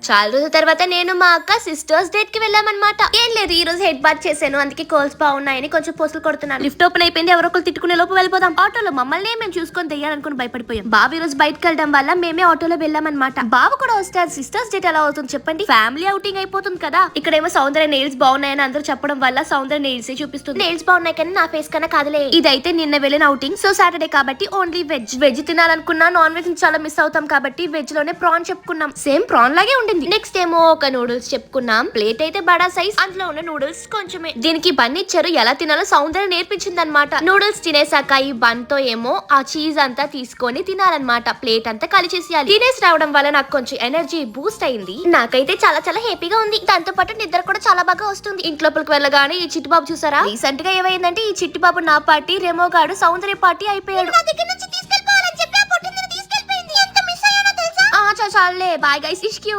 చాలా రోజుల తర్వాత నేను మా అక్క సిస్టర్స్ డేట్ కి వెళ్ళామన్నమాట. ఏం లేదు, ఈ రోజు హెడ్ బాత్ చేశాను, అందుకే కోల్స్ బాగున్నాయని కొంచెం పోసులు కొడుతున్నాను. లిఫ్ట్ ఓపెన్ అయిపోయింది, ఎవరో ఒకరు తిట్టుకునే లోపు వెళ్ళిపోదాం. ఆటోలో మమ్మల్ని మేము చూసుకొని తెయ్యాలనుకుని భయపడిపోయాం. బాబు ఈ రోజు బయటకు వెళ్ళడం వల్ల మేమే ఆటోలో వెళ్ళామన్నమాట. బాబు కూడా వస్తారు. సిస్టర్స్ డేట్ ఎలా అవుతుంది చెప్పండి, ఫ్యామిలీ అవుటింగ్ అయిపోతుంది కదా. ఇక్కడేమో సౌందర్య నెయిల్స్ బాగున్నాయని అందరూ చెప్పడం వల్ల సౌందర్య నెయిల్స్ చూపిస్తుంది. నెయిల్స్ బాగున్నాయి కానీ నా ఫేస్ కన్నా కాదులే. ఇదైతే నిన్న వెళ్ళిన అవుటింగ్, సో సాటర్డే కాబట్టి ఓన్లీ వెజ్ తినాలనుకున్నా. నాన్ వెజ్ చాలా మిస్ అవుతాం కాబట్టి వెజ్ లోనే ప్రాన్ చెప్పుకున్నాం. సేమ్ ప్రాన్ లాగే ఉండింది. నెక్స్ట్ ఏమో ఒక నూడిల్స్ చెప్పుకున్నాం. ప్లేట్ అయితే బడా సైజ్, అందులో ఉన్న నూడిల్స్ కొంచెమే. దీనికి బన్ ఇచ్చారు, ఎలా తినాలో సౌందర్య నేర్పించింది అనమాట. నూడిల్స్ తినేసాక ఈ బన్ తో ఏమో ఆ చీజ్ అంతా తీసుకొని తినాలన్నమాట. ప్లేట్ అంతా ఖాళీ చేసేయాలి. తినేసి రావడం వల్ల నాకు కొంచెం ఎనర్జీ బూస్ట్ అయింది. నాకైతే చాలా చాలా హ్యాపీగా ఉంది. దాంతో పాటు నిద్ర కూడా చాలా బాగా వస్తుంది. ఇంట్లోపలికి వెళ్ళగానే ఈ చిట్టిబాబు చూసారా, రీసెంట్ గా ఏమైందంటే ఈ చిట్టిబాబు నా పార్టీ, రెమో గాడు సౌందర్య పార్టీ అయిపోయాడు. చాలే, బాయ్ గైస్, ఇష్కి